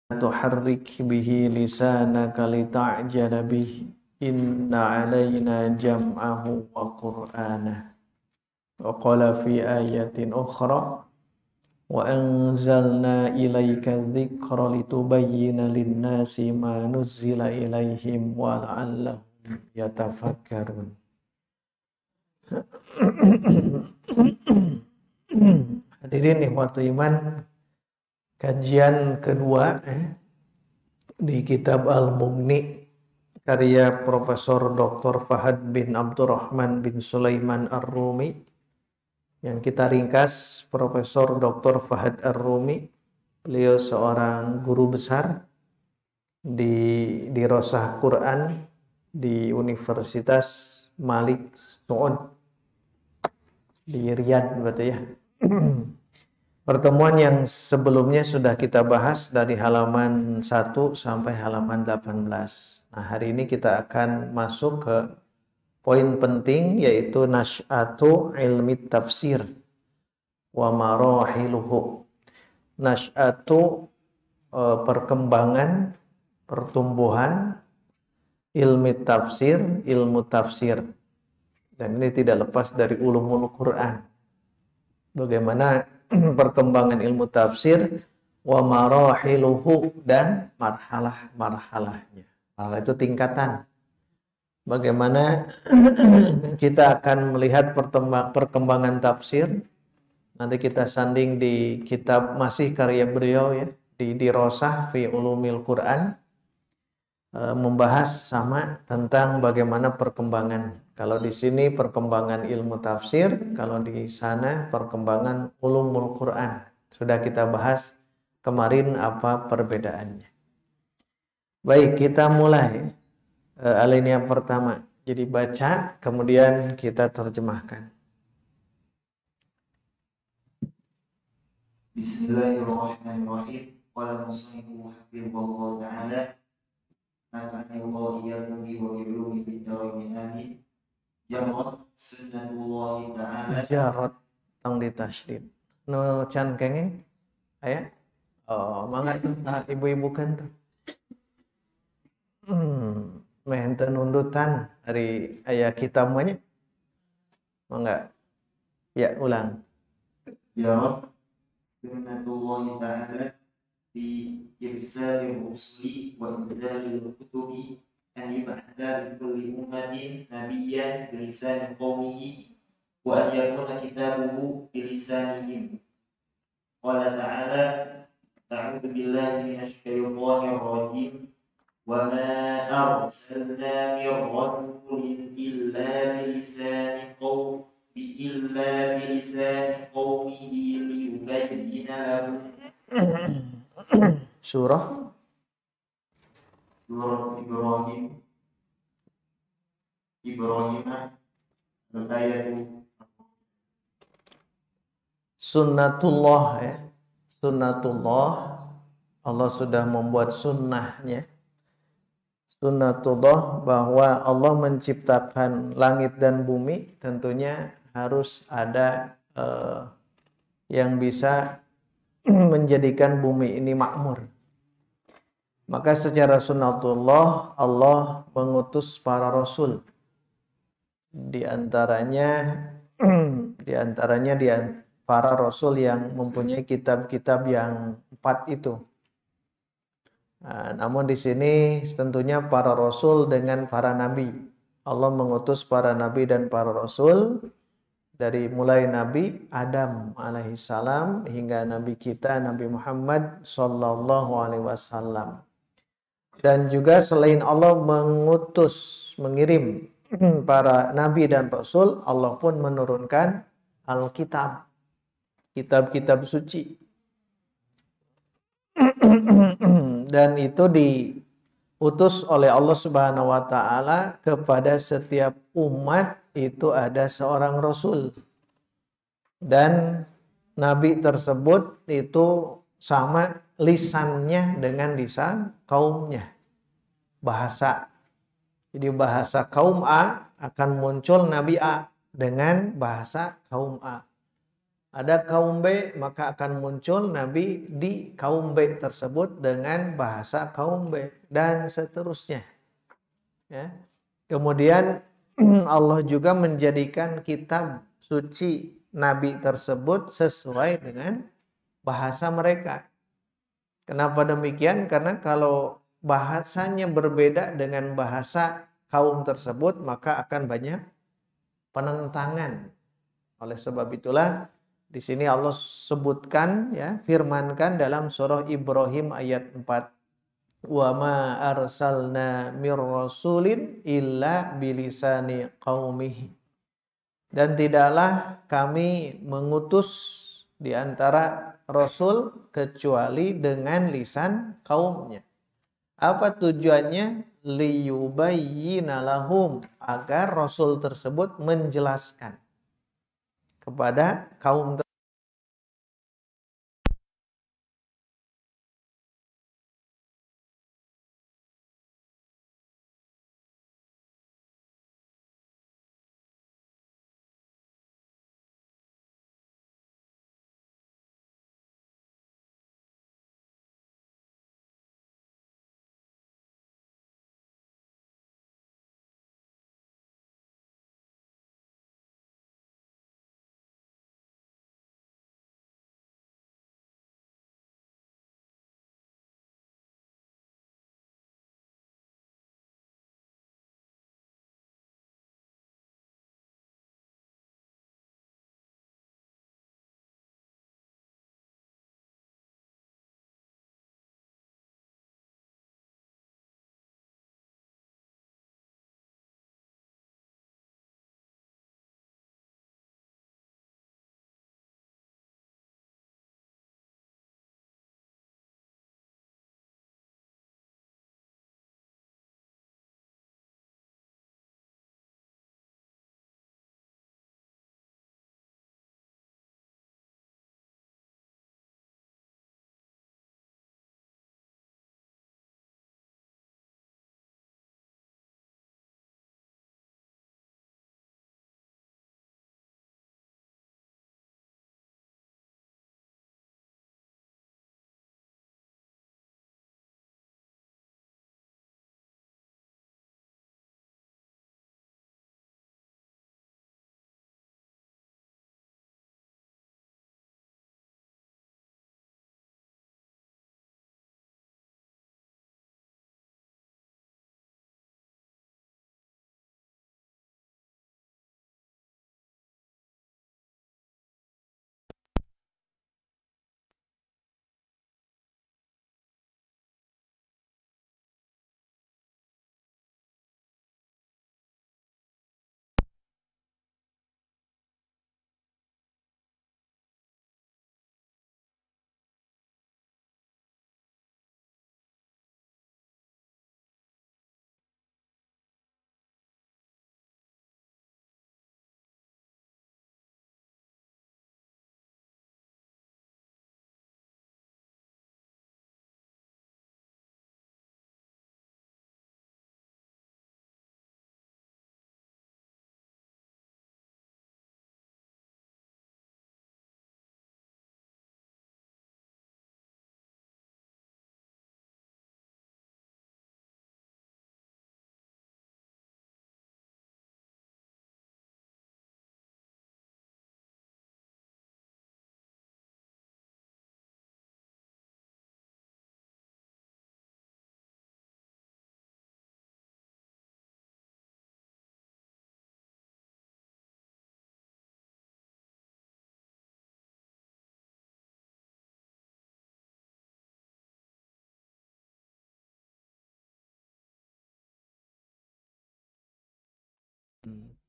tuharrik bihi lisanaka lita'jala bihi inna alaina jam'ahu wa qur'ana wa qala fi ayatin ukhra wa anzalna ilaika dzikra litubayyana lin-nasi ma nuzzila ilaihim wa la'allahum yatafakkarun. Hadirin ikhwatu iman, kajian kedua di kitab Al-Mughni karya Profesor Dr. Fahad bin Abdurrahman bin Sulaiman Ar-Rumi, yang kita ringkas Profesor Dr. Fahad Ar-Rumi. Beliau seorang guru besar di Dirasah Quran di Universitas Malik Saud di Riyadh, berarti ya. Pertemuan yang sebelumnya sudah kita bahas dari halaman 1 sampai halaman 18. Nah, hari ini kita akan masuk ke poin penting, yaitu nasy'atu ilmi tafsir wa marahiluhu. Nasy'atu perkembangan, pertumbuhan ilmu tafsir. Dan ini tidak lepas dari ulumul Quran. Bagaimana perkembangan ilmu tafsir, wa marahiluhu, dan marhalah-marhalahnya. Marhalah itu tingkatan. Bagaimana kita akan melihat perkembangan tafsir. Nanti kita sanding di kitab masih karya beliau ya, di Dirasah fi Ulumil Quran, membahas sama tentang bagaimana perkembangan. Kalau di sini perkembangan ilmu tafsir, kalau di sana perkembangan ulumul Quran. Sudah kita bahas kemarin apa perbedaannya. Baik, kita mulai alinea pertama. Jadi baca, kemudian kita terjemahkan. Bismillahirrahmanirrahim. Qala musannifun hafizahullah ta'ala. Nafa'ani Allah iyyakum bihi wa bi ulumihi fid dharain amin. Jarat sunnatullah ta'ala. Jarat tong ditasydid. No can kenging aya. Oh, mangga ibu-ibu kan tuh. Meh henteu nundutan dari aya kitab mah nya. Mangga. Ya, ulang. Jarat sunnatullah ta'ala fi irsalil rusuli wa inzalil kutubi an yub'atha li kulli ummatin nabiyyan bi lisani qaumihi wa an yakuna kitabuhu bi lisanihim. Qala ta'ala a'udzu billahi minasy syaithanir rajim wa ma arsalna min rasulin illa bi lisani qaumihi liyubayyina lahum. Surah Ibrahim ayat sunnatullah ya. Sunnatullah, Allah sudah membuat sunnahnya. Sunnatullah, bahwa Allah menciptakan langit dan bumi, tentunya harus ada yang bisa menjadikan bumi ini makmur. Maka secara sunnatullah Allah mengutus para rasul. Di antaranya para rasul yang mempunyai kitab-kitab yang 4 itu. Nah, namun di sini tentunya para rasul dengan para nabi. Allah mengutus para nabi dan para rasul dari mulai Nabi Adam alaihissalam hingga Nabi kita Nabi Muhammad sallallahu alaihi wasallam. Dan juga selain Allah mengirim para nabi dan rasul, Allah pun menurunkan Alkitab, kitab-kitab suci. Dan itu diutus oleh Allah Subhanahu wa taala kepada setiap umat. Itu ada seorang rasul, dan nabi tersebut itu sama lisannya dengan lisan kaumnya, bahasa. Jadi bahasa kaum A akan muncul nabi A dengan bahasa kaum A. Ada kaum B, maka akan muncul nabi di kaum B tersebut dengan bahasa kaum B dan seterusnya. Ya. Kemudian Allah juga menjadikan kitab suci nabi tersebut sesuai dengan bahasa mereka. Kenapa demikian? Karena kalau bahasanya berbeda dengan bahasa kaum tersebut, maka akan banyak penentangan. Oleh sebab itulah di sini Allah sebutkan, ya, firmankan dalam surah Ibrahim ayat 4. Wa ma arsalna mir rasulin illa bilisani qaumihi. Dan tidaklah kami mengutus di antara rasul kecuali dengan lisan kaumnya. Apa tujuannya? Liyubayyina lahum, agar rasul tersebut menjelaskan kepada kaum tersebut.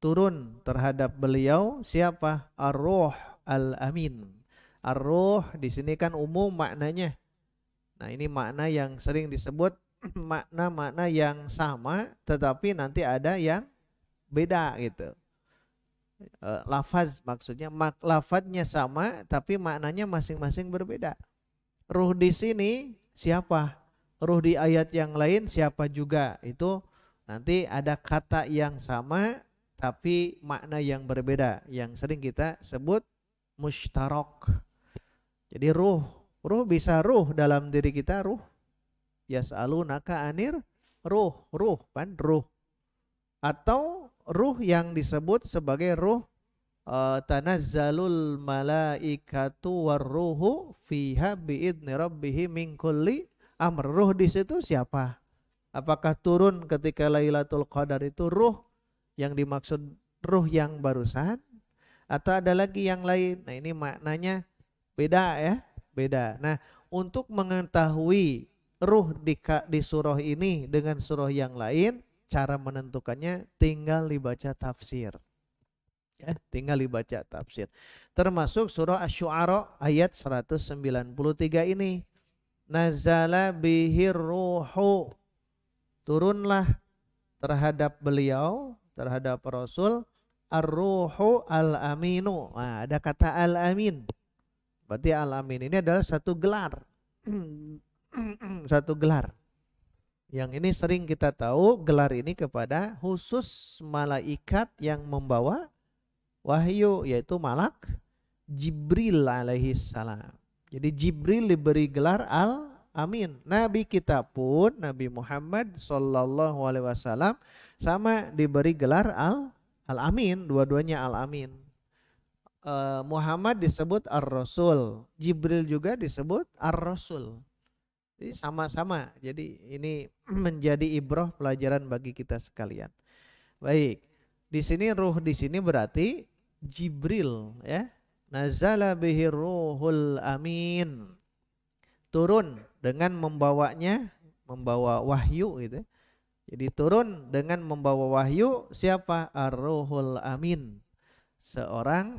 Turun terhadap beliau siapa? Ar-Ruh Al-Amin. Ar-Ruh di sini kan umum maknanya. Nah, ini makna yang sering disebut makna-makna yang sama tetapi nanti ada yang beda gitu. Lafaz maksudnya lafaznya sama tapi maknanya masing-masing berbeda. Ruh di sini siapa? Ruh di ayat yang lain siapa juga? Itu nanti ada kata yang sama tapi makna yang berbeda yang sering kita sebut mushtarak. Jadi ruh bisa ruh dalam diri kita, ruh. Yas'alunaka anir ruh kan, ruh. Atau ruh yang disebut sebagai ruh tanazzalul malaikatu warruhu fiha biidni rabbihim min kulli amr. Ruh di situ siapa? Apakah turun ketika Lailatul Qadar itu ruh yang dimaksud ruh yang barusan atau ada lagi yang lain? Nah, ini maknanya beda ya, beda. Nah, untuk mengetahui ruh di surah ini dengan surah yang lain, cara menentukannya tinggal dibaca tafsir. Ya, tinggal dibaca tafsir. Termasuk surah Asy-Syu'ara ayat 193 ini. Nazala bihir ruhu. Turunlah terhadap beliau, terhadap Rasul, ar-ruhu al-aminu. Nah, ada kata al-amin. Berarti al-amin ini adalah satu gelar. Satu gelar. Yang ini sering kita tahu gelar ini kepada khusus malaikat yang membawa wahyu, yaitu malak Jibril alaihi salam. Jadi Jibril diberi gelar Al-Amin. Nabi kita pun, Nabi Muhammad sallallahu alaihi wasallam sama diberi gelar Al-Amin, dua-duanya Al-Amin. Muhammad disebut Ar-Rasul, Jibril juga disebut Ar-Rasul. Jadi sama-sama. Jadi ini menjadi ibrah pelajaran bagi kita sekalian. Baik. Di sini ruh di sini berarti Jibril ya. Nazala bihir ruhul amin. Turun dengan membawanya, membawa wahyu gitu. Jadi turun dengan membawa wahyu siapa? Ar-Ruhul Amin. Seorang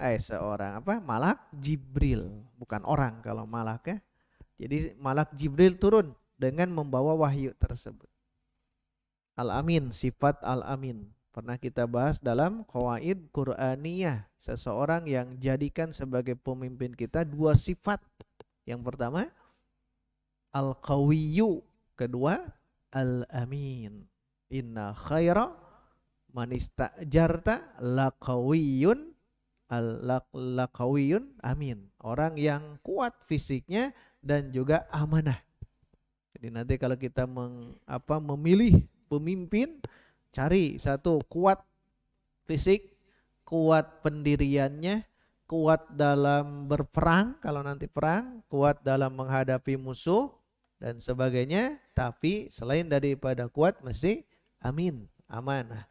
malak Jibril, bukan orang kalau malak ya. Jadi malak Jibril turun dengan membawa wahyu tersebut. Al-Amin, sifat Al-Amin. Pernah kita bahas dalam Qawaid Qur'aniyah. Seseorang yang jadikan sebagai pemimpin kita dua sifat. Yang pertama Al-Qawiyyu, kedua Al-Amin. Inna khaira man istajarta laqawiyyun laqawiyyun amin. Orang yang kuat fisiknya dan juga amanah. Jadi nanti kalau kita memilih pemimpin, cari satu kuat fisik, kuat pendiriannya, kuat dalam berperang kalau nanti perang, kuat dalam menghadapi musuh dan sebagainya. Tapi selain daripada kuat mesti amin, amanah.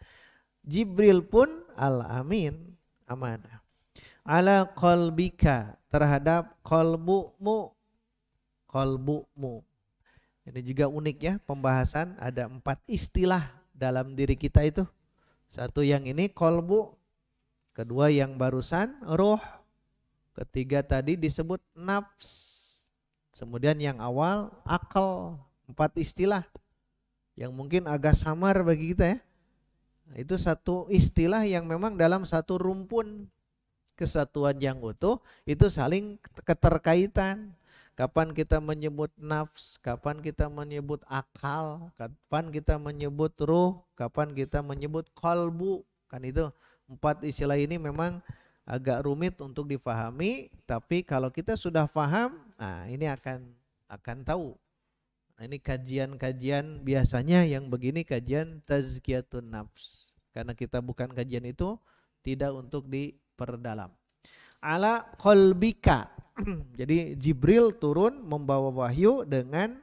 Jibril pun al-amin, amanah. Ala qalbika, terhadap qalbumu. Ini juga unik ya pembahasan, ada 4 istilah dalam diri kita itu. Satu yang ini qalbu, kedua yang barusan ruh, ketiga tadi disebut nafs, kemudian yang awal akal. 4 istilah yang mungkin agak samar bagi kita ya. Itu satu istilah yang memang dalam satu rumpun kesatuan yang utuh itu saling keterkaitan. Kapan kita menyebut nafs, kapan kita menyebut akal, kapan kita menyebut ruh, kapan kita menyebut qalbu. Kan itu 4 istilah ini memang agak rumit untuk difahami, tapi kalau kita sudah paham, nah ini akan tahu. Nah, ini kajian-kajian biasanya yang begini kajian tazkiyatun nafs. Karena kita bukan kajian itu tidak untuk diperdalam. Ala qalbika. Jadi Jibril turun membawa wahyu dengan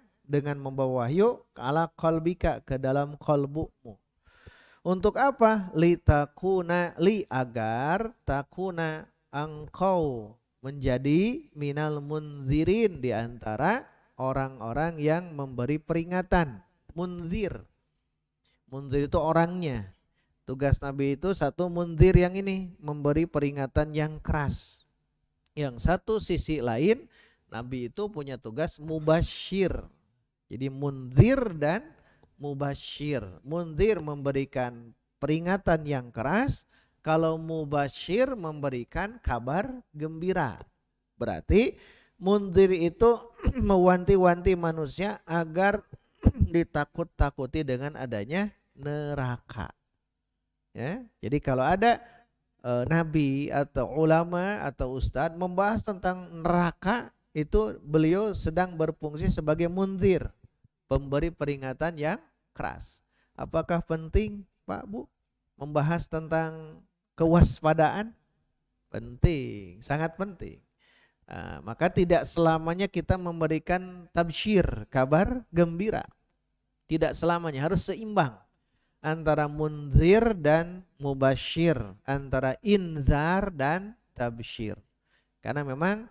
membawa wahyu ala qalbika, ke dalam qalbumu. Untuk apa? Agar takuna engkau menjadi minal munzirin, di antara orang-orang yang memberi peringatan. Munzir itu orangnya. Tugas Nabi itu satu munzir yang ini, memberi peringatan yang keras. Yang satu sisi lain Nabi itu punya tugas mubasyir. Jadi munzir dan mubasyir. Munzir memberikan peringatan yang keras, kalau mubasyir memberikan kabar gembira. Berarti munzir itu mewanti-wanti manusia agar ditakut-takuti dengan adanya neraka. Ya, jadi kalau ada nabi atau ulama atau ustadz membahas tentang neraka, itu beliau sedang berfungsi sebagai munzir, pemberi peringatan yang keras. Apakah penting Pak Bu membahas tentang kewaspadaan? Penting, sangat penting. Maka tidak selamanya kita memberikan tabsyir, kabar gembira. Tidak selamanya, harus seimbang antara munzir dan mubasyir, antara inzar dan tabsyir. Karena memang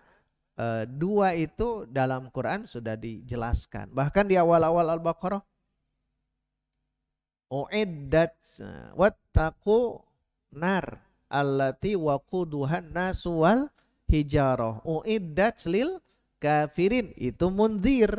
dua itu dalam Quran sudah dijelaskan. Bahkan di awal-awal Al-Baqarah, uiddat wattaqu nar allati waquduhan nasu wal hijarah. Uiddat lil kafirin, itu munzir,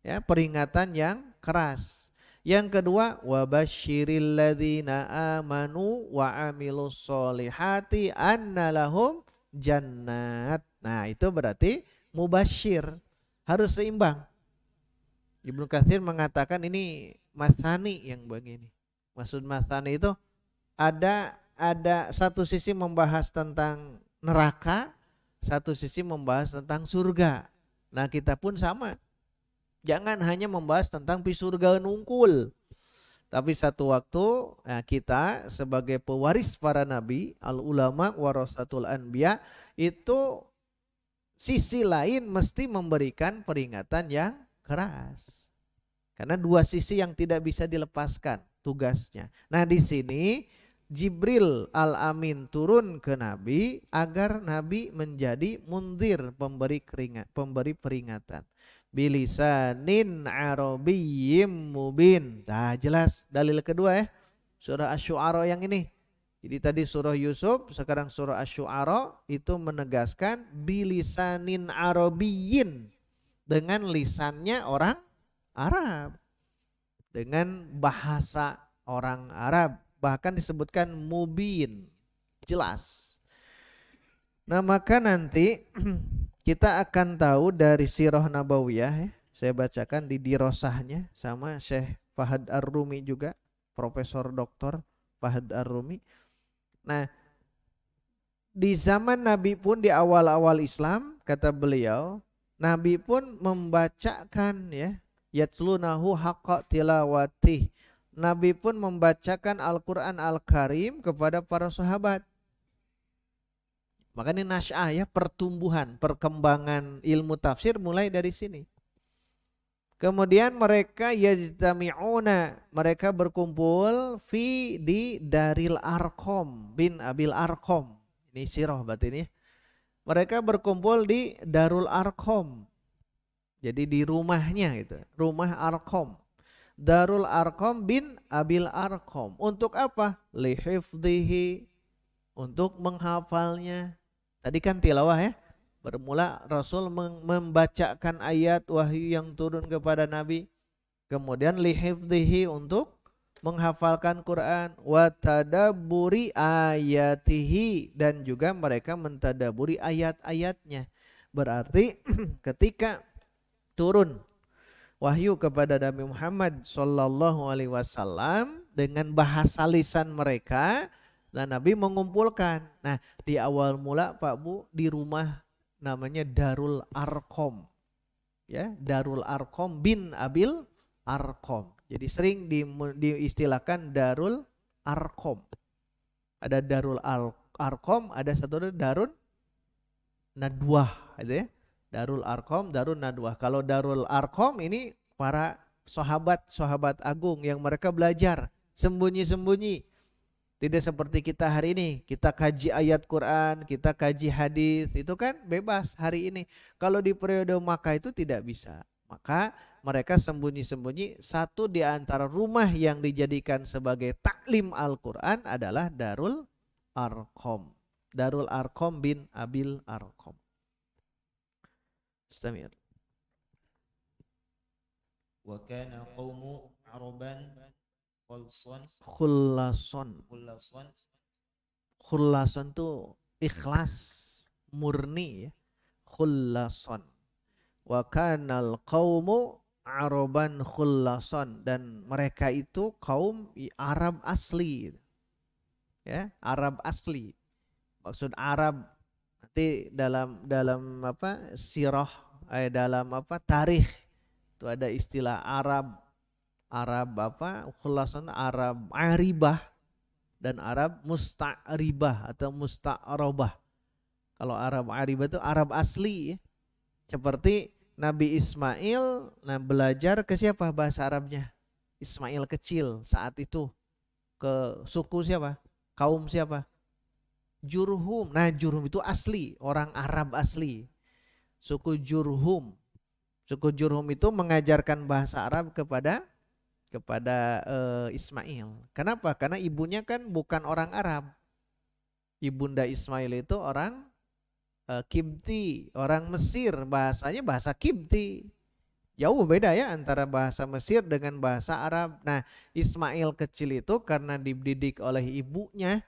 ya, peringatan yang keras. Yang kedua, wabasyiril ladzina amanu wa amilus solihati anna lahum jannat. Nah, itu berarti mubasyir, harus seimbang. Ibnu Katsir mengatakan ini masani yang begini. Maksud masani itu ada satu sisi membahas tentang neraka, satu sisi membahas tentang surga. Nah, kita pun sama. Jangan hanya membahas tentang pi surga nungkul. Tapi satu waktu kita sebagai pewaris para nabi, al ulama warasatul anbiya, itu sisi lain mesti memberikan peringatan yang keras. Karena dua sisi yang tidak bisa dilepaskan tugasnya. Nah, di sini Jibril al-Amin turun ke Nabi agar Nabi menjadi munzir, pemberi peringatan. Bilisanin arabiyyim mubin. Nah, jelas dalil kedua ya. Surah Asy-Syu'ara yang ini. Jadi tadi surah Yusuf, sekarang surah Asy-Syu'ara itu menegaskan bilisanin arabiyyin, dengan lisannya orang Arab, dengan bahasa orang Arab, bahkan disebutkan mubin, jelas. Nah, maka nanti kita akan tahu dari Sirah Nabawiyah, ya. Saya bacakan di dirosahnya sama Syekh Fahad Ar-Rumi juga, Profesor Doktor Fahad Ar-Rumi. Nah, di zaman Nabi pun, di awal-awal Islam, kata beliau, Nabi pun membacakan, ya, yatlunahu haqqa tilawatih. Nabi pun membacakan Al-Quran Al-Karim kepada para sahabat. Maka ini nasy'ah, ya, pertumbuhan, perkembangan ilmu tafsir mulai dari sini. Kemudian mereka yajtami'una, mereka berkumpul di Daril Arqam bin Abil Arqam. Ini sirah berarti ini. Mereka berkumpul di Darul Arqam. Jadi di rumahnya gitu, rumah Arqam. Darul Arqam bin Abil Arqam. Untuk apa? Lihifdhihi, untuk menghafalnya. Tadi kan tilawah, ya. Bermula Rasul membacakan ayat wahyu yang turun kepada Nabi. Kemudian lihifdhihi, untuk menghafalkan Quran. Wa tadabburi ayatihi, dan juga mereka mentadaburi ayat-ayatnya. Berarti ketika turun wahyu kepada Nabi Muhammad sallallahu alaihi wasallam dengan bahasa lisan mereka, dan Nabi mengumpulkan. Nah, di awal mula Pak Bu, di rumah namanya Darul Arqam, ya, Darul Arqam bin Abil Arqam. Jadi sering diistilahkan Darul Arqam. Ada Darul Arqam, ada satu Darul Nadwah, gitu ya. Darul Arqam, Darul Nadwah. Kalau Darul Arqam ini para sahabat agung yang mereka belajar sembunyi-sembunyi. Tidak seperti kita hari ini, kita kaji ayat Quran, kita kaji hadis, itu kan bebas hari ini. Kalau di periode Makkah itu tidak bisa. Maka mereka sembunyi-sembunyi. Satu di antara rumah yang dijadikan sebagai taklim Al-Quran adalah Darul Arqam. Darul Arqam bin Abil Arqam. Istamir. Wa kana qaumu Araban Khullason itu ikhlas, murni, ya. Khullason. Wa kanal qaumu Araban khullason, dan mereka itu kaum Arab asli, ya, Arab asli. maksud Arab. Nanti dalam apa sirah, dalam apa tarikh itu ada istilah Arab apa khulasan Arab aribah dan Arab musta'ribah atau musta'robah. Kalau Arab aribah itu Arab asli ya. Seperti Nabi Ismail belajar ke siapa bahasa Arabnya? Ismail kecil saat itu ke suku siapa? Kaum siapa? Jurhum. Nah, Jurhum itu asli, orang Arab asli. Suku Jurhum. Suku Jurhum itu mengajarkan bahasa Arab kepada Ismail. Kenapa? Karena ibunya kan bukan orang Arab. Ibunda Ismail itu orang Kipti, orang Mesir, bahasanya bahasa Kipti. Jauh beda ya antara bahasa Mesir dengan bahasa Arab. Nah, Ismail kecil itu karena dididik oleh ibunya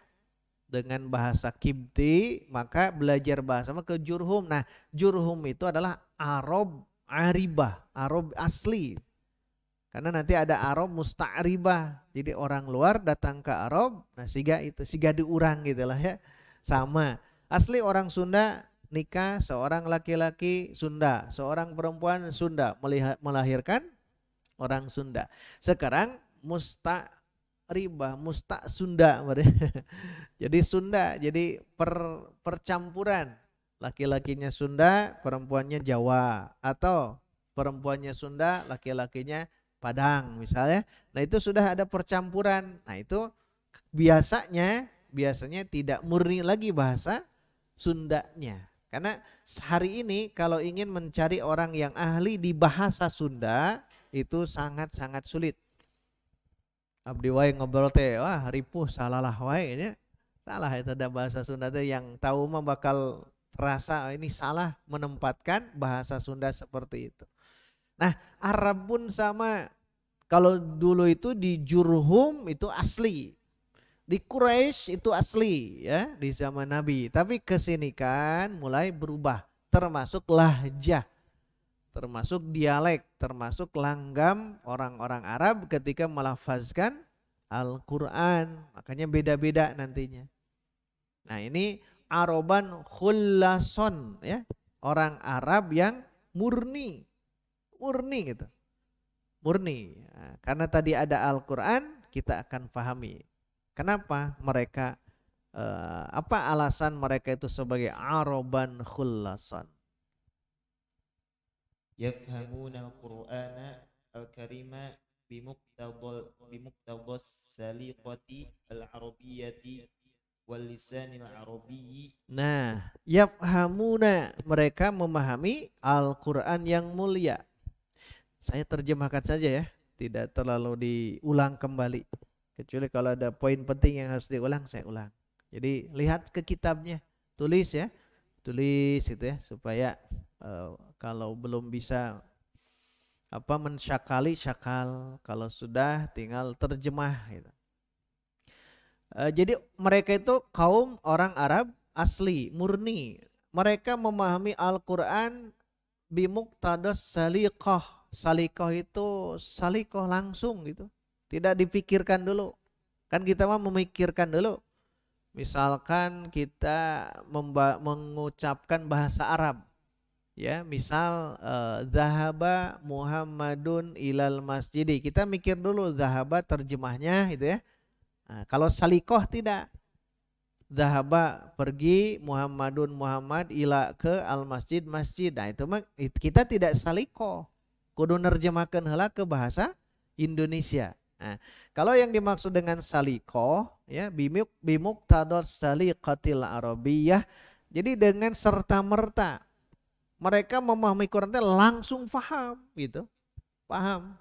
dengan bahasa Kipti, maka belajar bahasa ke Jurhum. Nah, Jurhum itu adalah Arab aribah, Arab asli. Karena nanti ada Arab musta'ribah. Jadi orang luar datang ke Arab, nah siga diurang gitu lah ya. Sama. Asli orang Sunda nikah seorang laki-laki Sunda, seorang perempuan Sunda, melahirkan orang Sunda. Sekarang musta'ribah, Sunda. Jadi Sunda, jadi percampuran. Laki-lakinya Sunda, perempuannya Jawa, atau perempuannya Sunda, laki-lakinya Padang misalnya. Nah, itu sudah ada percampuran. Nah, itu biasanya tidak murni lagi bahasa Sundanya. Karena hari ini kalau ingin mencari orang yang ahli di bahasa Sunda itu sangat-sangat sulit. Abdi wae ngobrol teh, wah ripuh salah wae nya. Salah itu ada bahasa Sunda teh yang tahu mah bakal rasa ini salah menempatkan bahasa Sunda seperti itu. Nah, Arab pun sama. Kalau dulu itu di Jurhum itu asli. Di Quraisy itu asli ya di zaman Nabi, tapi kesini kan mulai berubah, termasuk lahjah, termasuk dialek, termasuk langgam orang-orang Arab ketika melafazkan Al-Quran, makanya beda-beda nantinya. Nah, ini Araban khullason ya, orang Arab yang murni gitu, murni. Nah, karena tadi ada Al-Quran, kita akan pahami. Kenapa mereka apa alasan mereka itu sebagai Araban khullasan? Yafhamuna al-Qur'ana al-karima bimuqtadas saliqati al-arabiyyati wal lisanil arabiyyi. Nah, yafhamuna, mereka memahami Al-Qur'an yang mulia. Saya terjemahkan saja ya, tidak terlalu diulang kembali. Kecuali kalau ada poin penting yang harus diulang, saya ulang. Jadi lihat ke kitabnya, tulis ya, tulis itu ya, supaya kalau belum bisa apa mensyakali syakal, kalau sudah tinggal terjemah. Gitu. Jadi mereka itu kaum orang Arab asli, murni. Mereka memahami Al-Quran bimuqtadas saliqah. Saliqah itu saliqah langsung gitu. Tidak dipikirkan dulu. Kan kita mah memikirkan dulu. Misalkan kita mengucapkan bahasa Arab. Ya, misal zahaba Muhammadun ilal masjidi. Kita mikir dulu zahaba terjemahnya gitu ya. Nah, kalau salikoh tidak. Zahaba pergi Muhammad ila ke al masjid. Nah, itu mah kita tidak salikoh. Kudu nerjemahkan heula ke bahasa Indonesia. Nah, kalau yang dimaksud dengan salikoh ya bimuqtadas saliqatil arabiyyah, jadi dengan serta merta mereka memahami Quran langsung paham gitu. Paham.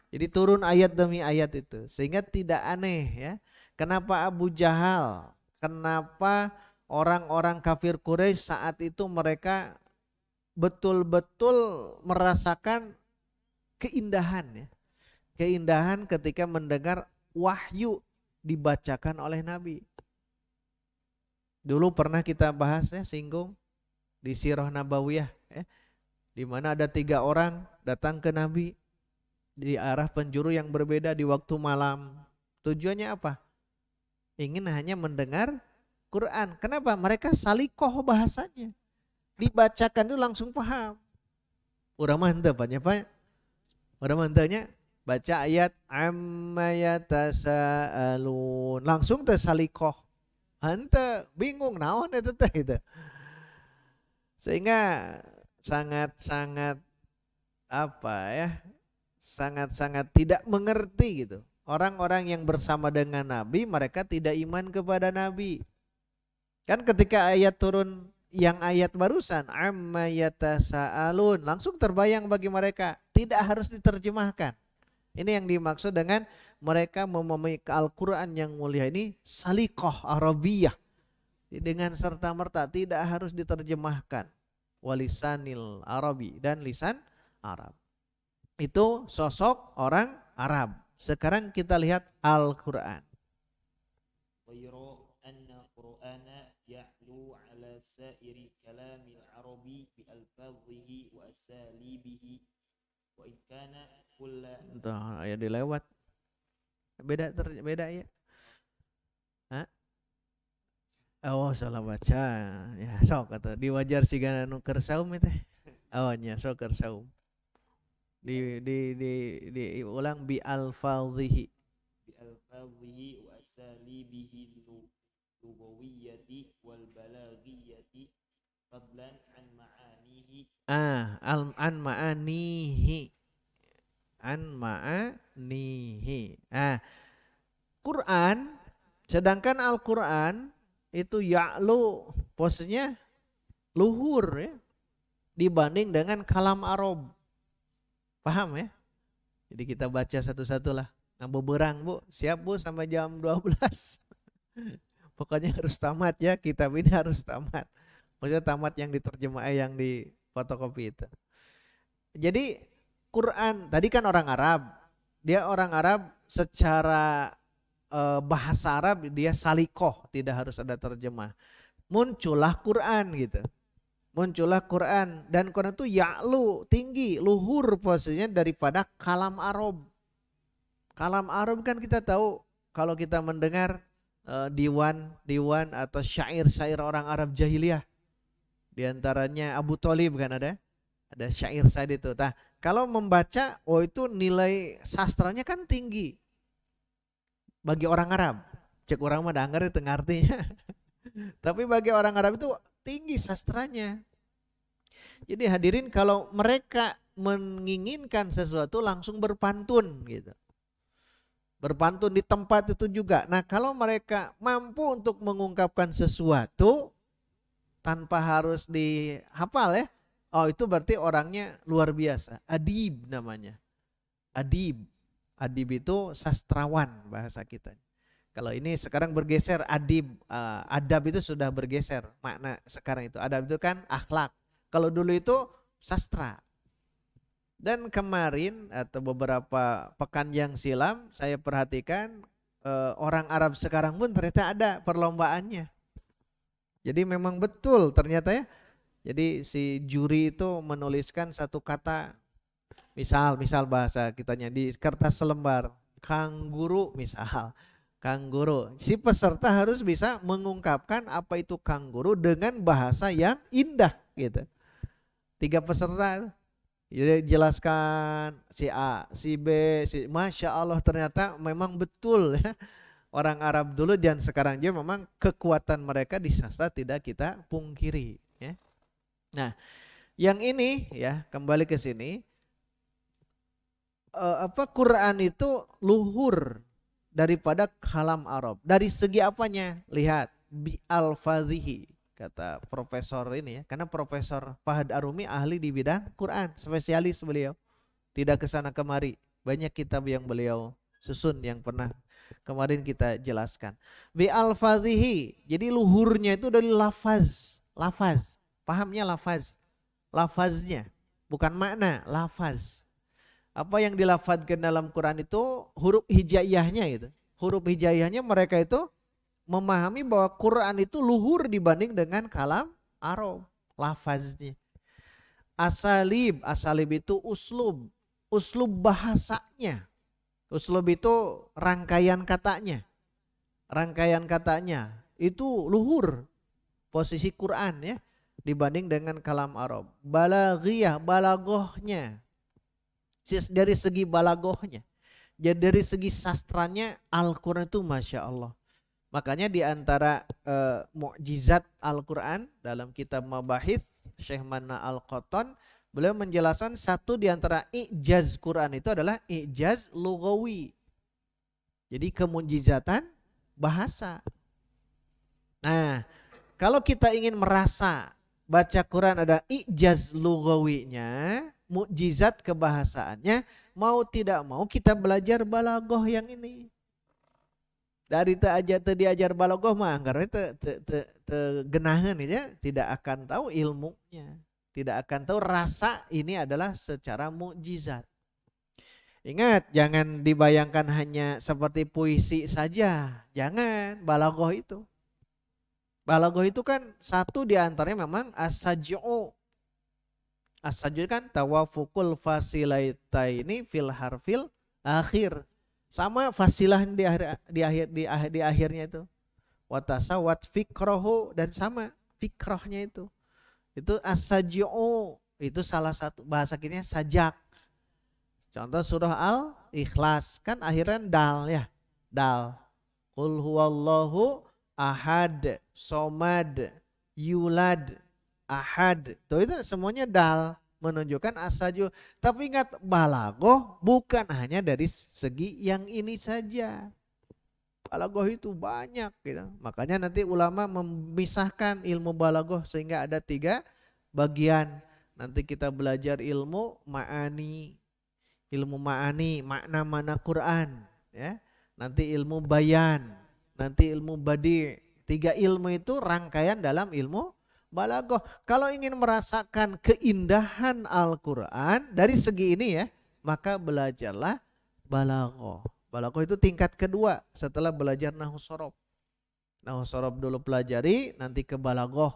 Jadi turun ayat demi ayat itu sehingga tidak aneh ya. Kenapa Abu Jahal, kenapa orang-orang kafir Quraisy saat itu mereka betul-betul merasakan keindahan ya. Keindahan ketika mendengar wahyu dibacakan oleh Nabi. Dulu pernah kita bahas ya, singgung di Sirah Nabawiyah ya, di mana ada 3 orang datang ke Nabi di arah penjuru yang berbeda di waktu malam. Tujuannya apa? Ingin hanya mendengar Quran. Kenapa? Mereka salikoh bahasanya. Dibacakan itu langsung paham. Urang mah henteu Pak. Urang mah henteunya baca ayat amma yatasaalun langsung teh salikoh. Henteu bingung naon eta teh gitu. Sehingga sangat-sangat apa ya? Sangat-sangat tidak mengerti gitu. Orang-orang yang bersama dengan Nabi mereka tidak iman kepada Nabi. Kan ketika ayat turun yang ayat barusan amma yatasaalun langsung terbayang bagi mereka, tidak harus diterjemahkan. Ini yang dimaksud dengan mereka memahami Al-Qur'an yang mulia ini salikoh Arabiyah. Dengan serta-merta tidak harus diterjemahkan. Walisanil Arabi dan lisan Arab. Itu sosok orang Arab. Sekarang kita lihat Al-Qur'an. يعلو على سائر كلام العربي بألفاظه وأساليبه وإن كان كل ya dilewat beda ya. Hah? Oh salah baca ya sok atau diwajar sigana nu keur saum teh awalnya sok keur saum diulang bi alfadhihi wa asalibihi lugawiyyati wal balaghiyati fadlan an ma'anihi an ma'anihi. Quran, sedangkan Al-Quran itu ya'lu posisinya luhur ya dibanding dengan kalam Arab. Paham ya? Jadi kita baca satu-satu lah. Ngabeberang Bu, siap Bu sampai jam 12. Pokoknya harus tamat ya, kitab ini harus tamat. Maksudnya tamat yang diterjemah yang di fotokopi itu. Jadi Quran, tadi kan orang Arab. Dia orang Arab secara bahasa Arab dia salikoh, tidak harus ada terjemah. Muncullah Quran gitu. Muncullah Quran dan Quran itu ya'lu, tinggi, luhur posisinya daripada kalam Arab. Kalam Arab kan kita tahu kalau kita mendengar diwan atau syair-syair orang Arab jahiliyah. Di antaranya Abu Thalib kan ada syair-syair itu. Nah, kalau membaca itu nilai sastranya kan tinggi. Bagi orang Arab, cek orang mah danggar itu ngartinya. Tapi bagi orang Arab itu tinggi sastranya. Jadi hadirin kalau mereka menginginkan sesuatu langsung berpantun gitu. Berpantun di tempat itu juga. Nah kalau mereka mampu untuk mengungkapkan sesuatu tanpa harus dihafal ya. Oh itu berarti orangnya luar biasa. Adib namanya. Adib. Adib itu sastrawan bahasa kita. Kalau ini sekarang bergeser adib. Adab itu sudah bergeser. Makna sekarang itu. Adab itu kan akhlak. Kalau dulu itu sastra. Dan kemarin atau beberapa pekan yang silam saya perhatikan orang Arab sekarang pun ternyata ada perlombaannya. Jadi memang betul ternyata ya. Jadi si juri itu menuliskan satu kata, misal bahasa kitanya di kertas selembar, kangguru misal, kangguru. Si peserta harus bisa mengungkapkan apa itu kangguru dengan bahasa yang indah gitu. 3 peserta. Jadi jelaskan si A, si B, Masya Allah ternyata memang betul ya. Orang Arab dulu dan sekarang juga memang kekuatan mereka di sastra tidak kita pungkiri ya. Nah yang ini ya kembali ke sini Quran itu luhur daripada kalam Arab. Dari segi apanya? Lihat bi al-fadhihi. Kata profesor ini ya, karena Profesor Fahad Arumi ahli di bidang Quran, spesialis beliau. Tidak kesana kemari, banyak kitab yang beliau susun yang pernah kemarin kita jelaskan. Bi al-fadhihi, jadi luhurnya itu dari lafaz. Pahamnya lafaz. Lafaznya, bukan makna, lafaz. Apa yang dilafadzkan dalam Quran itu huruf hijaiyahnya itu. Huruf hijaiyahnya mereka itu memahami bahwa Quran itu luhur dibanding dengan kalam Arab, lafaznya. Asalib itu uslub bahasanya. Uslub itu rangkaian katanya. itu luhur posisi Quran ya dibanding dengan kalam Arab. Balaghiyah, balagohnya. Dari segi balagohnya. Jadi dari segi sastranya Al-Quran itu Masya Allah. Makanya di antara mukjizat Al-Quran dalam kitab Mabahith Syekh Manna Al-Qattan, beliau menjelaskan satu di antara i'jaz Quran itu adalah i'jaz lughawi. Jadi kemujizatan bahasa. Nah, kalau kita ingin merasa baca Quran ada i'jaz lughawinya, mukjizat kebahasaannya, mau tidak mau kita belajar balaghah yang ini. Dari diajar balaghah mah karena genahan ya, tidak akan tahu ilmunya, tidak akan tahu rasa ini adalah secara mukjizat. Ingat, jangan dibayangkan hanya seperti puisi saja, jangan. Balaghah itu kan satu di antaranya memang as-saj'u. As-saj'u kan tawafukul fasilaitaini fil harfil akhir. Sama fasilah di akhirnya itu. Watasawat fikrahu, dan sama fikrahnya itu. Itu as-saj'u, itu salah satu bahasa kitanya sajak. Contoh surah Al-Ikhlas kan akhirnya dal ya. Dal. Qul huwallahu ahad, somad, yulad, ahad. Tuh itu semuanya dal, menunjukkan asaju. Tapi ingat, balaghah bukan hanya dari segi yang ini saja. Balaghah itu banyak gitu. Makanya nanti ulama memisahkan ilmu balaghah sehingga ada 3 bagian. Nanti kita belajar ilmu ma'ani, makna-makna Quran ya. Nanti ilmu bayan, nanti ilmu badi'. 3 ilmu itu rangkaian dalam ilmu balaghah. Kalau ingin merasakan keindahan Al-Quran dari segi ini ya, maka belajarlah balaghah. Balaghah itu tingkat kedua setelah belajar nahwu shorof. Nahwu shorof dulu pelajari, nanti ke balaghah.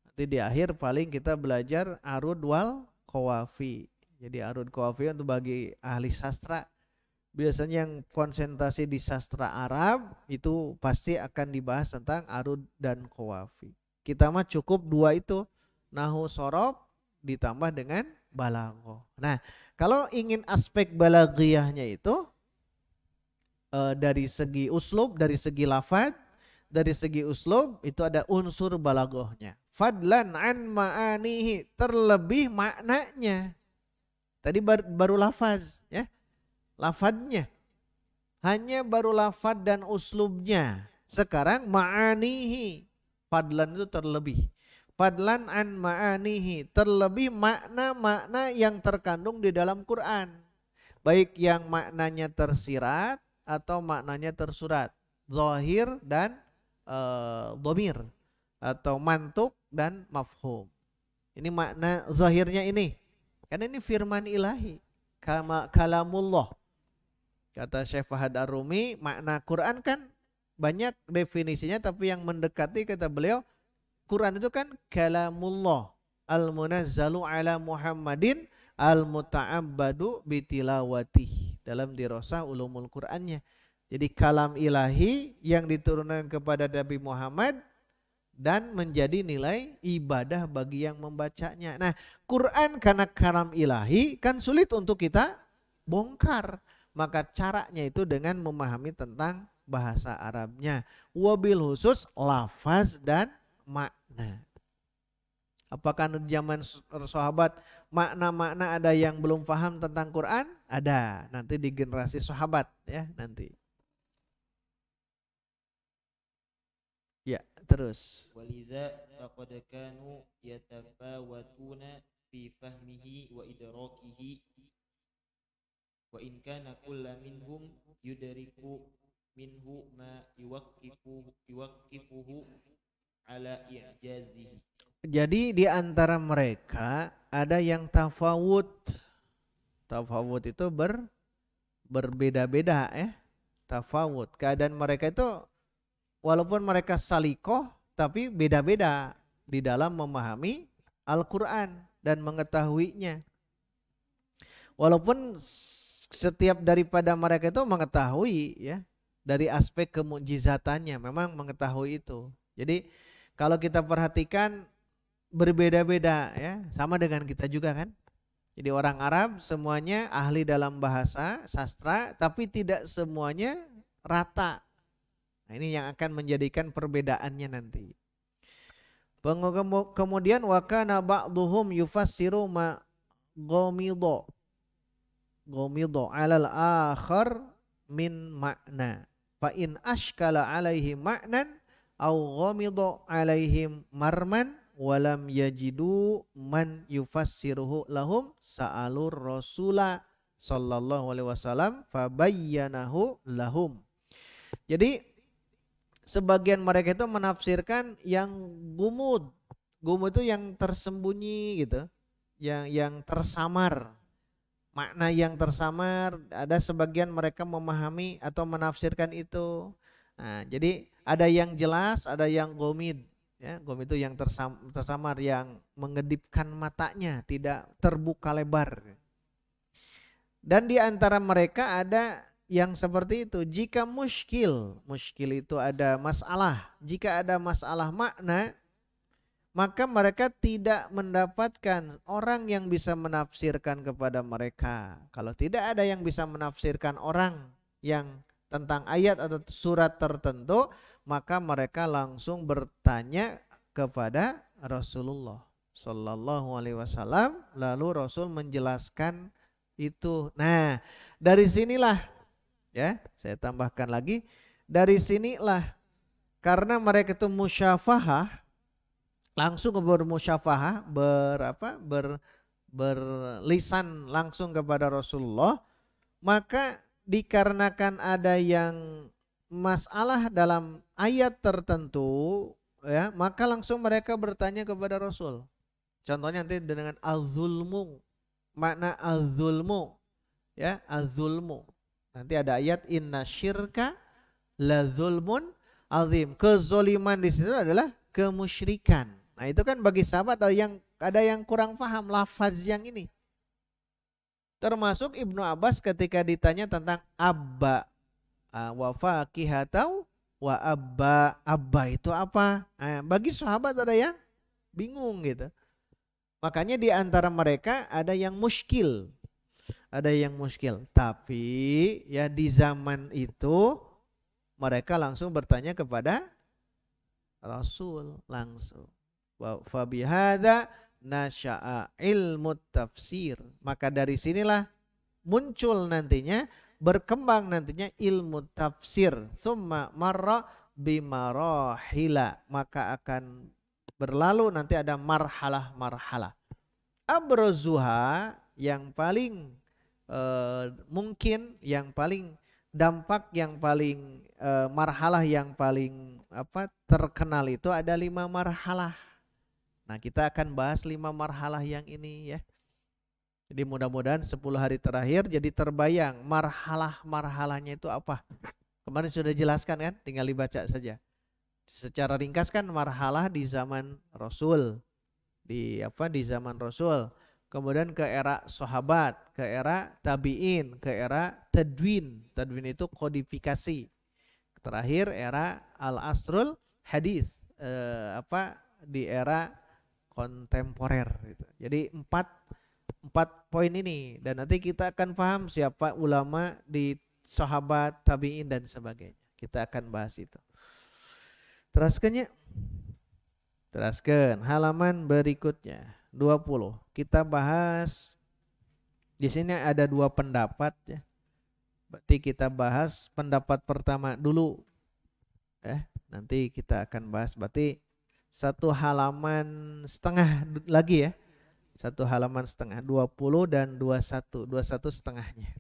Nanti di akhir paling kita belajar arud wal qawafi. Jadi arud qawafi untuk bagi ahli sastra. Biasanya yang konsentrasi di sastra Arab itu pasti akan dibahas tentang arud dan qawafi. Kita mah cukup 2 itu, nahwu shorof ditambah dengan balaghah. Nah, kalau ingin aspek balaghiyahnya itu dari segi uslub, dari segi lafaz, dari segi uslub itu ada unsur balaghahnya. Fadlan an ma'anihi, terlebih maknanya. Tadi baru lafaz ya. Lafadznya hanya baru lafadz dan uslubnya. Sekarang ma'anihi, fadlan itu terlebih. Fadlan an ma'anihi, terlebih makna-makna yang terkandung di dalam Quran. Baik yang maknanya tersirat atau maknanya tersurat. Zahir dan dhamir, atau mantuk dan mafhum. Ini makna zahirnya ini. Karena ini firman ilahi, kalamullah. Kata Syekh Fahad Ar-Rumi, makna Quran kan banyak definisinya, tapi yang mendekati kata beliau, Quran itu kan kalamullah al-munazzalu ala Muhammadin al-muta'abbadu bitilawatih, dalam dirasah ulumul Qurannya. Jadi kalam ilahi yang diturunkan kepada Nabi Muhammad dan menjadi nilai ibadah bagi yang membacanya. Nah, Quran karena kalam ilahi kan sulit untuk kita bongkar. Maka caranya itu dengan memahami tentang bahasa Arabnya. Wabil khusus lafaz dan makna. Apakah di zaman sahabat makna-makna ada yang belum paham tentang Quran? Ada. Nanti di generasi sahabat ya nanti. Ya, terus. Walidza faqad kanu yatafawatuna fi fahmihi wa idrakihi wa in kana kullu minhum yudriku minhu ma yuwaqqifuhu ala i'jazihi. Jadi di antara mereka ada yang tafawut. Tafawut itu berbeda-beda ya. Tafawut. Keadaan mereka itu walaupun mereka salikoh tapi beda-beda di dalam memahami Al-Quran dan mengetahuinya. Walaupun setiap daripada mereka itu mengetahui ya, dari aspek kemujizatannya memang mengetahui itu. Jadi kalau kita perhatikan berbeda-beda ya, sama dengan kita juga kan. Jadi orang Arab semuanya ahli dalam bahasa, sastra, tapi tidak semuanya rata. Nah, ini yang akan menjadikan perbedaannya nanti. Kemudian wa kana ba'dhum yufassiru ma ghamidha alal akhar min makna. Fa in ashkala alaihi ma'nan aw ghamidha alaihim marman walam yajidu man yufassiruhu lahum sa'alur rasula sallallahu alaihi wasallam fabayyanahu lahum. Jadi sebagian mereka itu menafsirkan yang gumud. Gumud itu yang tersembunyi gitu. Yang tersamar. Makna yang tersamar, ada sebagian mereka memahami atau menafsirkan itu. Nah, jadi ada yang jelas, ada yang gomid. Ya, gomid itu yang tersamar, yang mengedipkan matanya, tidak terbuka lebar. Dan di antara mereka ada yang seperti itu. Jika muskil itu ada masalah. Jika ada masalah makna, maka mereka tidak mendapatkan orang yang bisa menafsirkan kepada mereka. Kalau tidak ada yang bisa menafsirkan orang yang tentang ayat atau surat tertentu, maka mereka langsung bertanya kepada Rasulullah Sallallahu Alaihi Wasallam. Lalu Rasul menjelaskan itu. Nah, dari sinilah ya, saya tambahkan lagi, dari sinilah karena mereka itu musyafahah, langsung bermusyafahah, berlisan langsung kepada Rasulullah, maka dikarenakan ada yang masalah dalam ayat tertentu, ya, maka langsung mereka bertanya kepada Rasul. Contohnya nanti dengan az-zulmu, makna az-zulmu, ya, az-zulmu. Nanti ada ayat inna syirka la zulmun azim. Kezoliman di situ adalah kemusyrikan. Nah, itu kan bagi sahabat ada yang kurang paham lafaz yang ini. Termasuk Ibnu Abbas ketika ditanya tentang abba wa faqihatau wa abba itu apa? Nah, bagi sahabat ada yang bingung gitu. Makanya di antara mereka ada yang muskil. Ada yang muskil, tapi ya di zaman itu mereka langsung bertanya kepada Rasul langsung. Fa bihadza nasya'a ilmu tafsir. Maka dari sinilah muncul nantinya, berkembang nantinya ilmu tafsir. Summa marra bimarahila. Maka akan berlalu nanti ada marhalah-marhalah. Abrazuha yang paling mungkin, yang paling dampak, yang paling marhalah yang paling terkenal itu ada 5 marhalah. Nah, kita akan bahas 5 marhalah yang ini ya. Jadi mudah-mudahan 10 hari terakhir jadi terbayang marhalah-marhalahnya itu apa. Kemarin sudah jelaskan kan, tinggal dibaca saja. Secara ringkas kan marhalah di zaman Rasul. Di zaman Rasul. Kemudian ke era sahabat, ke era tabi'in, ke era tadwin. Tadwin itu kodifikasi. Terakhir era al-asrul hadis, di era kontemporer gitu. Jadi 4 poin ini, dan nanti kita akan paham siapa ulama di sahabat, tabi'in dan sebagainya. Kita akan bahas itu. Teruskan halaman berikutnya. 20. Kita bahas di sini ada 2 pendapat ya. Berarti kita bahas pendapat pertama dulu. Nanti kita akan bahas berarti 1 halaman setengah lagi ya. 1 halaman setengah, 20 dan 21. 21 setengahnya.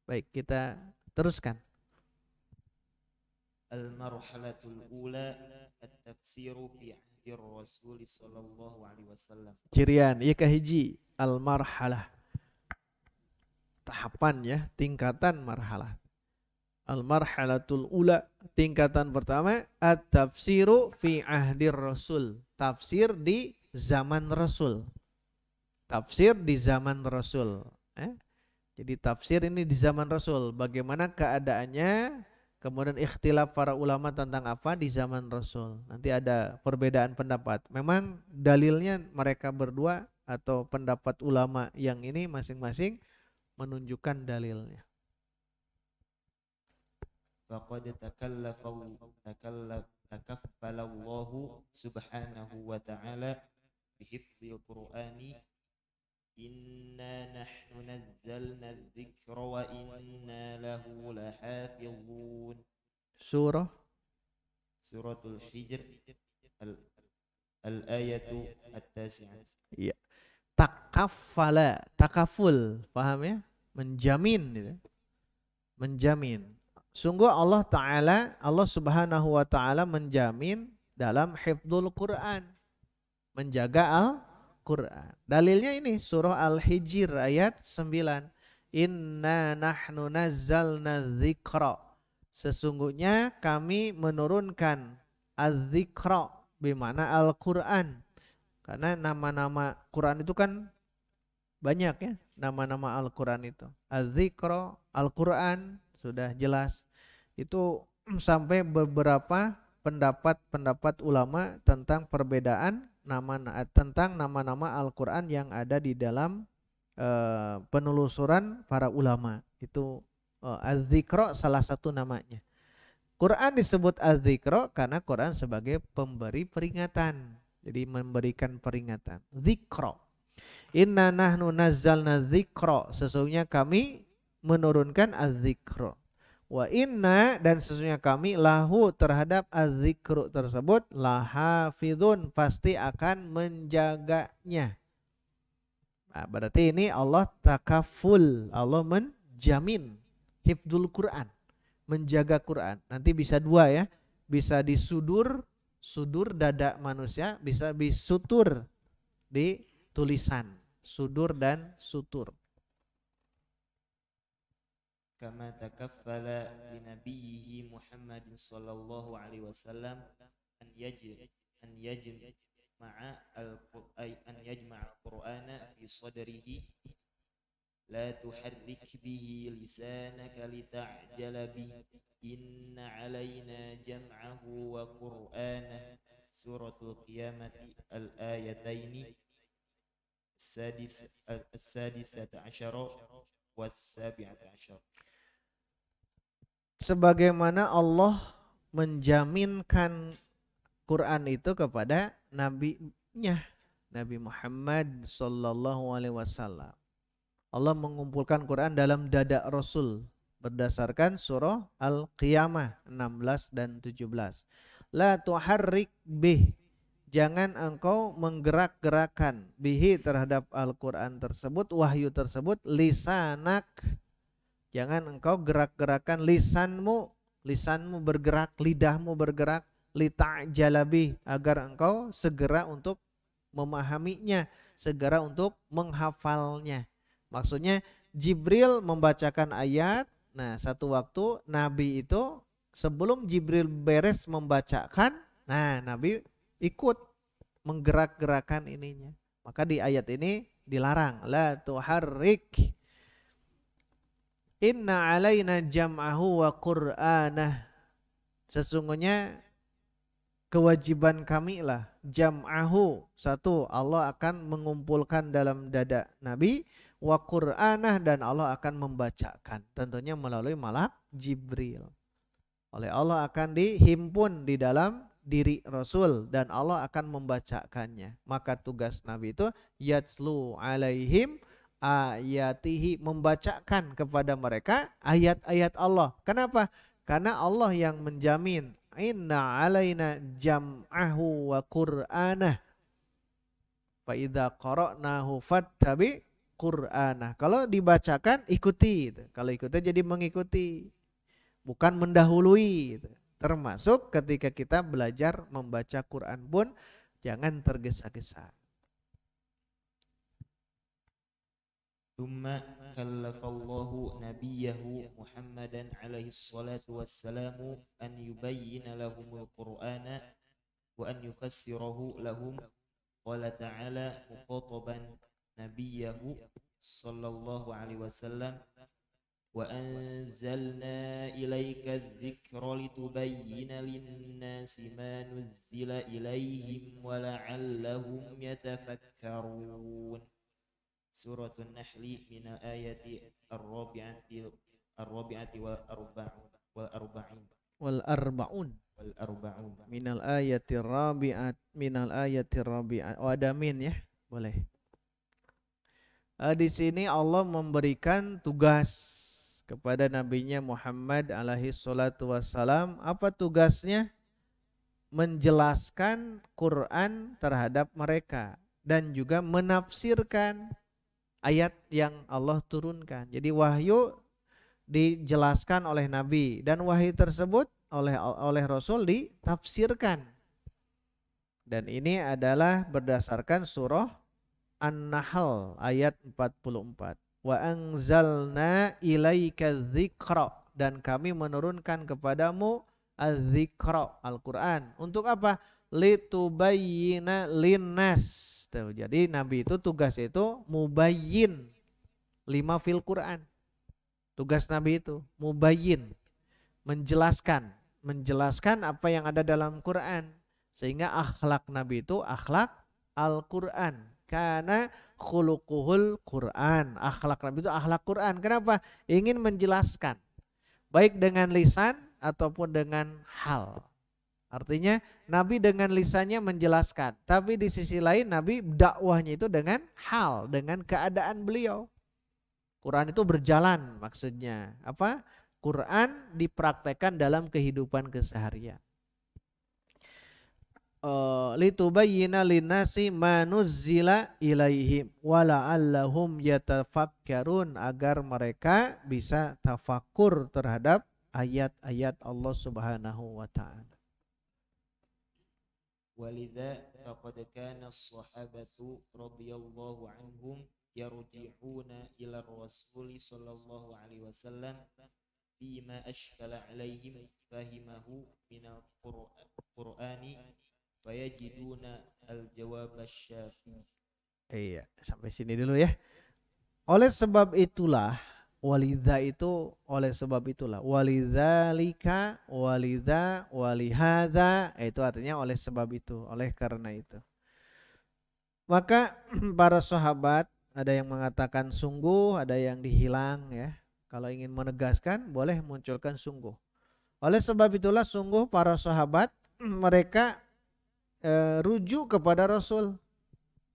Baik, kita teruskan. Al-marhalatul ula at-tafsiru fi Rasul sallallahu alaihi wasallam. Cirian ieu kahiji al-marhalah. Tahapan ya, tingkatan marhalah. Al-marhalatul ula, tingkatan pertama at-tafsiru fi ahdir Rasul. Tafsir di zaman Rasul. Tafsir di zaman Rasul. Jadi tafsir ini di zaman Rasul. Bagaimana keadaannya Kemudian ikhtilaf para ulama tentang apa di zaman Rasul. Nanti ada perbedaan pendapat. Memang dalilnya mereka berdua atau pendapat ulama yang ini masing-masing menunjukkan dalilnya. Faqad takaffala Allah subhanahu wa ta'ala bihifdzil Qur'ani inna nahnu nazzalna adh-dhikra wa inna lahu lahafizun. Suratul Hijr al-ayatu at-tasi'ah. Iya. Takaffala, takaful, paham ya? Menjamin gitu. Menjamin. Sungguh Allah Subhanahu wa taala menjamin dalam hifdzul Quran. Menjaga Al-Quran. Dalilnya ini surah Al-Hijr ayat 9. Inna nahnu nazzalna dzikra. Sesungguhnya kami menurunkan az-dzikra bimana Al-Quran. Karena nama-nama Quran itu kan banyak ya, nama-nama Al-Quran itu. Az-dzikra, Al-Quran sudah jelas. Itu sampai beberapa pendapat ulama tentang perbedaan tentang nama-nama Al-Quran yang ada di dalam penelusuran para ulama. Itu Az-Dzikra salah satu namanya. Quran disebut Az-Dzikra karena Quran sebagai pemberi peringatan. Jadi memberikan peringatan. Dzikra. Inna nahnu nazzalna dzikra. Sesungguhnya kami menurunkan Az-Dzikra. Wa inna dan sesungguhnya kami lahu terhadap az-zikru tersebut lahafidun pasti akan menjaganya. Nah, berarti ini Allah takaful, Allah menjamin hifdzul Quran, menjaga Quran. Nanti bisa dua ya, bisa di sudur dada manusia, bisa disutur di tulisan, sudur dan sutur. Kama takaffala li nabiyhi Muhammad sallallahu alaihi wasallam an yajma'a al-Qur'ana fi sadrihi la tuharrik bihi lisanaka lita'jala bihi inna 'alaina jam'ahu wa Qur'ana. Suratul Qiyamati al-ayataini as-sadisata asyara was-sabi'ata asyara. Sebagaimana Allah menjaminkan Quran itu kepada nabinya, Nabi Muhammad sallallahu alaihi wasallam. Allah mengumpulkan Quran dalam dada Rasul berdasarkan surah Al-Qiyamah 16 dan 17. La tuharrik bih, jangan engkau menggerak-gerakan bihi terhadap Al-Quran tersebut, wahyu tersebut, lisanak, jangan engkau gerak-gerakan lisanmu bergerak, lidahmu bergerak, lita'jalabi, agar engkau segera untuk memahaminya, segera untuk menghafalnya. Maksudnya Jibril membacakan ayat. Nah, satu waktu Nabi itu sebelum Jibril beres membacakan, nah Nabi ikut menggerak-gerakan ininya. Maka di ayat ini dilarang, la tuharrik. Inna alaina jam'ahu wa qur'anah. Sesungguhnya kewajiban kami lah jam'ahu. Satu, Allah akan mengumpulkan dalam dada Nabi, wa qur'anah, dan Allah akan membacakan. Tentunya melalui malak Jibril. Oleh Allah akan dihimpun di dalam diri Rasul dan Allah akan membacakannya. Maka tugas Nabi itu yatslu alaihim ayatihi, membacakan kepada mereka ayat-ayat Allah. Kenapa? Karena Allah yang menjamin inna alaina jam'ahu wa qur'anah fa idza qara'nahu fattabi qur'anah. Kalau dibacakan ikuti, kalau ikuti jadi mengikuti, bukan mendahului. Termasuk ketika kita belajar membaca Quran pun jangan tergesa-gesa. Thumma kallafallahu nabiyahu Muhammadan alaihi salatu wassalamu an yubayyina lahumul Qur'ana wa an yufassirahu lahum. Qala ta'ala mukhataban nabiyahu sallallahu alaihi wasallam وأنزلنا إليك الذكر لتبين للناس ما نزل إليهم ولعلهم يتفكرون. سورة النحل من الآية الرابعة والأربعين والأربعون minal ayatir rabi'at. Oh, ada min ya, boleh. Di sini Allah memberikan tugas kepada nabinya Muhammad alaihi salatu wassalam. Apa tugasnya? Menjelaskan Quran terhadap mereka dan juga menafsirkan ayat yang Allah turunkan. Jadi wahyu dijelaskan oleh nabi dan wahyu tersebut oleh Rasul ditafsirkan. Dan ini adalah berdasarkan surah An-Nahl ayat 44. Wa anzalna ilaika dzikra, dan kami menurunkan kepadamu az-dzikra, Al-Qur'an. Untuk apa? Litubayyina linnas. Jadi nabi itu tugas itu mubayyin, 5 fil Quran. Tugas nabi itu mubayyin, menjelaskan apa yang ada dalam Quran, sehingga akhlak nabi itu akhlak Al-Quran. Karena khuluquhul Quran, akhlak nabi itu akhlak Quran. Kenapa? Ingin menjelaskan baik dengan lisan ataupun dengan hal. Artinya nabi dengan lisannya menjelaskan, tapi di sisi lain nabi dakwahnya itu dengan hal, dengan keadaan beliau. Quran itu berjalan, maksudnya apa? Quran dipraktekkan dalam kehidupan keseharian. Litubayyina linnasi ma nuzzila ilaihim wa la'allahum yatafakkarun, agar mereka bisa tafakur terhadap ayat-ayat Allah Subhanahu wa taala. Walidha faqad kana as-sahabatu radhiyallahu anhum yarji'una ila Rasul sallallahu alaihi wasallam fima ashkala alaihim fahimahu min al-Qur'ani fayajiduna al-jawab asy-syafi. Iya, sampai sini dulu ya. Oleh sebab itulah, walidha itu oleh sebab itulah, walidzalika, walidha, walihadza, itu artinya oleh sebab itu, oleh karena itu. Maka para sahabat, ada yang mengatakan sungguh, ada yang dihilang ya. Kalau ingin menegaskan boleh munculkan sungguh. Oleh sebab itulah sungguh para sahabat mereka rujuk kepada Rasul,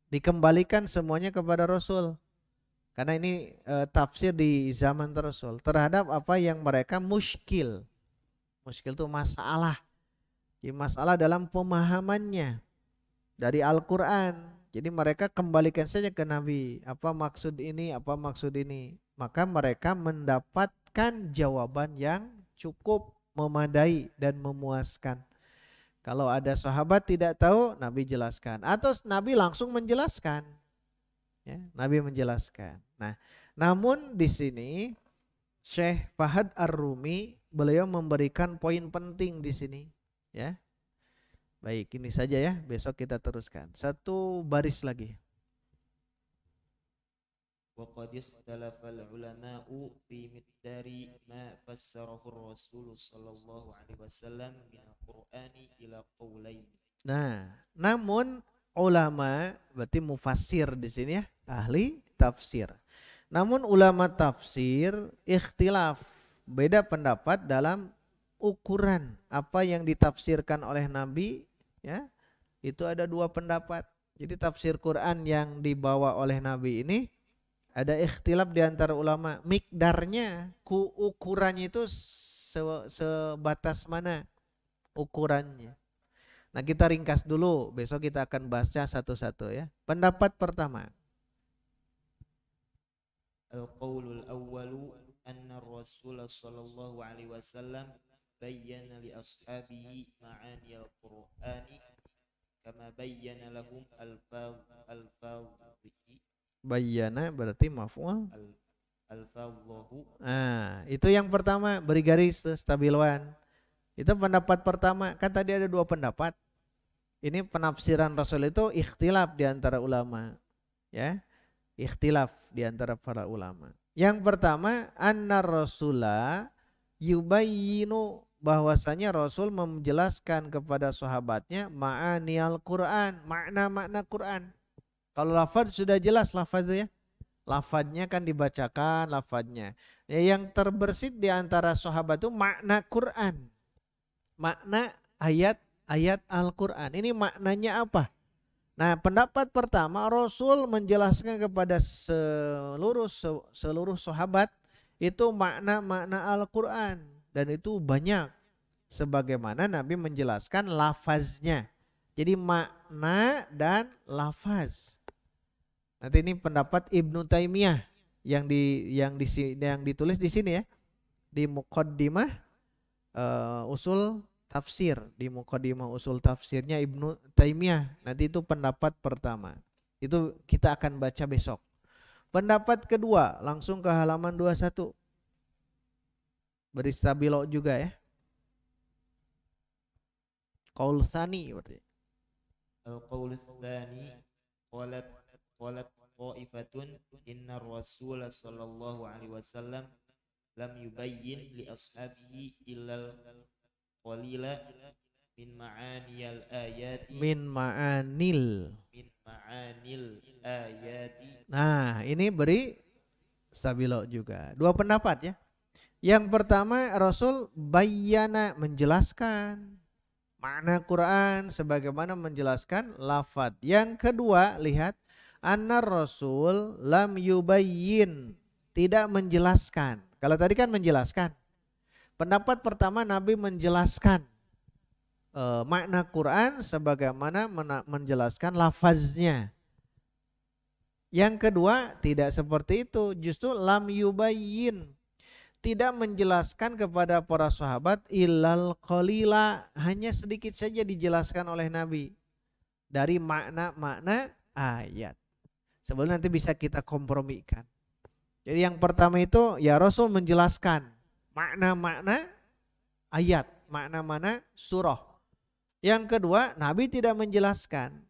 dikembalikan semuanya kepada Rasul. Karena ini tafsir di zaman Rasul terhadap apa yang mereka muskil. Muskil itu masalah. Jadi masalah dalam pemahamannya dari Al-Quran. Jadi mereka kembalikan saja ke Nabi. Apa maksud ini, apa maksud ini. Maka mereka mendapatkan jawaban yang cukup, memadai dan memuaskan. Kalau ada sahabat tidak tahu, Nabi jelaskan. Atau Nabi langsung menjelaskan. Ya, Nabi menjelaskan. Nah, namun di sini Syekh Fahad Ar-Rumi beliau memberikan poin penting di sini. Ya, baik, ini saja ya. Besok kita teruskan. Satu baris lagi. وقد اختلف العلماء في مقدار ما فسره الرسول صلى الله عليه وسلم من القرآن إلى قولين. Nah, namun ulama berarti mufassir di sini ya, ahli tafsir. Namun ulama tafsir ikhtilaf, beda pendapat dalam ukuran apa yang ditafsirkan oleh Nabi ya. Itu ada 2 pendapat. Jadi tafsir Quran yang dibawa oleh Nabi ini ada ikhtilaf di antara ulama, mikdarnya, ukurannya itu sebatas mana ukurannya. Nah, kita ringkas dulu, besok kita akan bahasnya satu-satu ya. Pendapat pertama. Al-qaulul awwalu anna Rasul sallallahu alaihi wasallam bayyana li ashabihi ma'ani al-Qur'ani kama bayyana lahum al-fadhi. Bayyana berarti maf'ul. Al-fadhu. Nah, itu yang pertama, beri garis stabilan. Itu pendapat pertama. Kan tadi ada 2 pendapat. Ini penafsiran Rasul itu ikhtilaf di antara ulama. Ya, ikhtilaf di antara para ulama. Yang pertama, anna rasula yubayyinu, bahwasanya Rasul menjelaskan kepada sahabatnya ma'ani Al-Quran, makna-makna Quran. Kalau lafaz sudah jelas lafaznya, lafaznya kan dibacakan lafaznya. Ya, yang terbersit di antara sahabat itu makna Quran, makna ayat-ayat Al-Quran. Ini maknanya apa? Nah, pendapat pertama, Rasul menjelaskan kepada seluruh sahabat itu makna-makna Al-Quran, dan itu banyak sebagaimana Nabi menjelaskan lafaznya. Jadi makna dan lafaz. Nanti ini pendapat Ibnu Taimiyah yang ditulis di sini ya, di Muqaddimah usul tafsir, di Muqaddimah usul tafsirnya Ibnu Taimiyah. Nanti itu pendapat pertama. Itu kita akan baca besok. Pendapat kedua langsung ke halaman 21. Beri stabilo juga ya. Qaul tsani berarti. Al-qaul tsani qalat qa'ifatun inna Rasul sallallahu alaihi wasallam lam yubayyin li ashabihi illa qalila min ma'anil ayati ayati. Nah, ini beri stabilo juga. Dua pendapat ya. Yang pertama, Rasul bayyana, menjelaskan makna Quran sebagaimana menjelaskan lafaz. Yang kedua, lihat, anna Rasul lam yubayyin, tidak menjelaskan. Kalau tadi kan menjelaskan. Pendapat pertama, Nabi menjelaskan makna Quran sebagaimana menjelaskan lafaznya. Yang kedua, tidak seperti itu, justru lam yubayyin, tidak menjelaskan kepada para sahabat illal qalila, hanya sedikit saja dijelaskan oleh Nabi dari makna-makna ayat. Sebelum nanti bisa kita kompromikan. Jadi yang pertama itu ya Rasul menjelaskan makna-makna ayat, makna-makna surah. Yang kedua, Nabi tidak menjelaskan.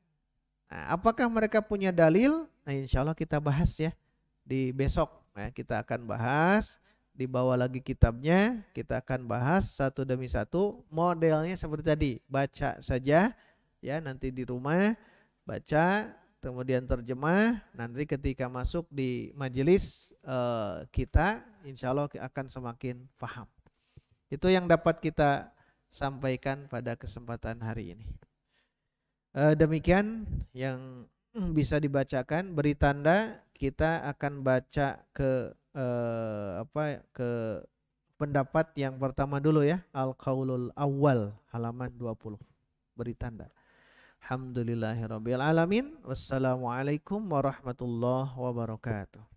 Nah, apakah mereka punya dalil? Nah, insya Allah kita bahas ya di besok. Nah, kita akan bahas. Dibawa lagi kitabnya, kita akan bahas satu demi satu. Modelnya seperti tadi, baca saja ya, nanti di rumah baca, kemudian terjemah. Nanti ketika masuk di majelis kita, insya Allah akan semakin paham. Itu yang dapat kita sampaikan pada kesempatan hari ini. Demikian yang bisa dibacakan. Beri tanda, kita akan baca ke pendapat yang pertama dulu ya, Al-Qaulul Awwal halaman 20. Beri tanda. Alhamdulillahirabbil alamin. Wassalamualaikum warahmatullahi wabarakatuh.